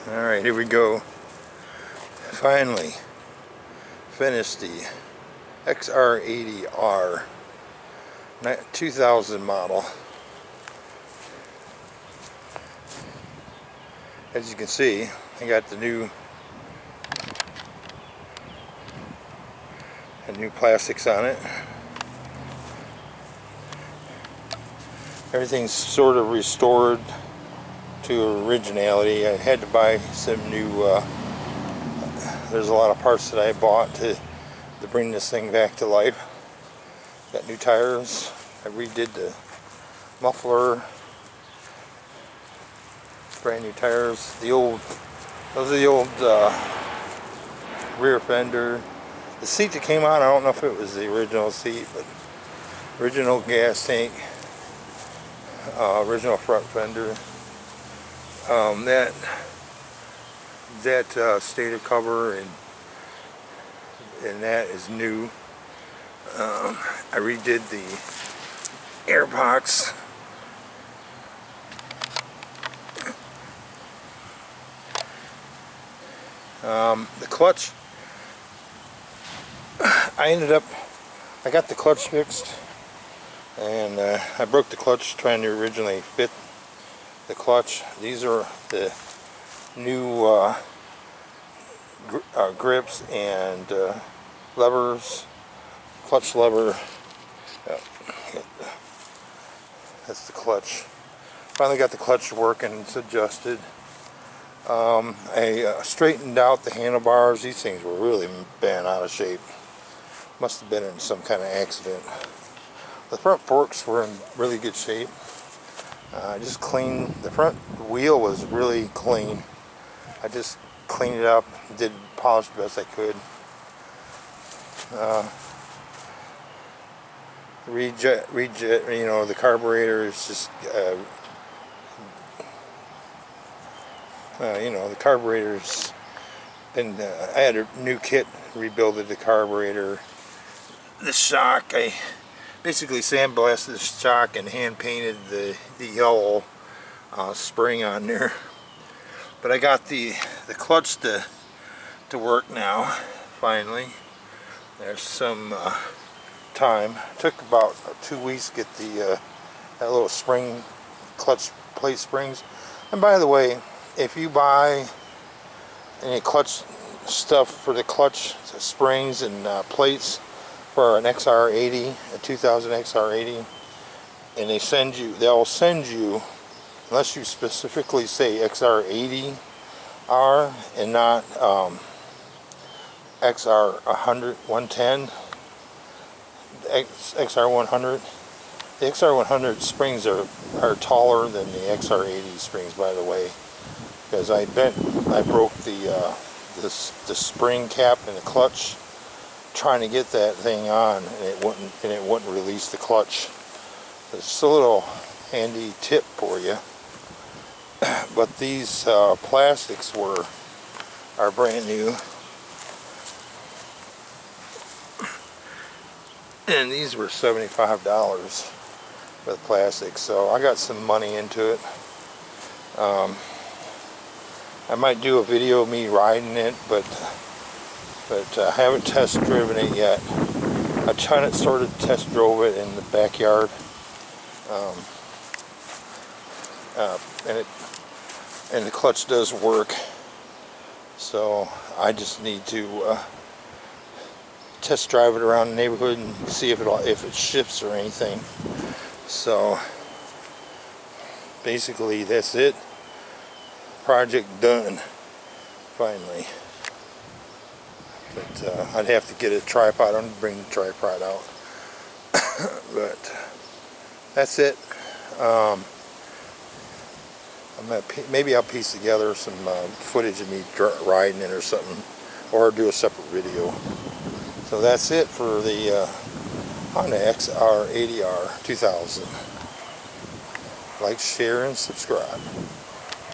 Alright, here we go. Finally finished the XR80R 2000 model. As you can see, I got the new plastics on it. Everything's sort of restored to originality. I had to buy some new there's a lot of parts that I bought to bring this thing back to life. Got new tires. I redid the muffler. Brand new tires. Those are the old rear fender. The seat that came on, I don't know if it was the original seat, but original gas tank, original front fender. That stator cover and that is new. I redid the air box. The clutch, I got the clutch fixed, and I broke the clutch trying to originally fit the clutch. These are the new grips and levers, clutch lever. That's the clutch. Finally got the clutch working. It's adjusted. I straightened out the handlebars. These things were really bent out of shape. Must have been in some kind of accident. The front forks were in really good shape. I just cleaned, the front wheel was really clean. I just cleaned it up, did polish the best I could. Rejet, you know, the carburetor is just, you know, the carburetor's been, I had a new kit, rebuilt the carburetor. The shock, I basically sandblasted the shock and hand painted the yellow spring on there. But I got the clutch to work now, finally. There's some time. It took about 2 weeks to get the that little spring, clutch plate springs. And by the way, if you buy any clutch stuff for the clutch springs and plates for an XR80, a 2000 XR80, and they'll send you, unless you specifically say XR80R and not XR110, XR100. The XR100 springs are taller than the XR80 springs, by the way, because I broke the spring cap in the clutch trying to get that thing on, and it wouldn't release the clutch. It's a little handy tip for you. But these plastics are brand new, and these were $75 for the plastic. So I got some money into it. I might do a video of me riding it, but I haven't test driven it yet. I sort of test drove it in the backyard, and the clutch does work. So I just need to test drive it around the neighborhood and see if it shifts or anything. So basically that's it. Project done, finally. But I'd have to get a tripod. I'm gonna bring the tripod out. But that's it. Maybe I'll piece together some footage of me riding it or something, or do a separate video. So that's it for the Honda XR80R 2000. Like, share, and subscribe.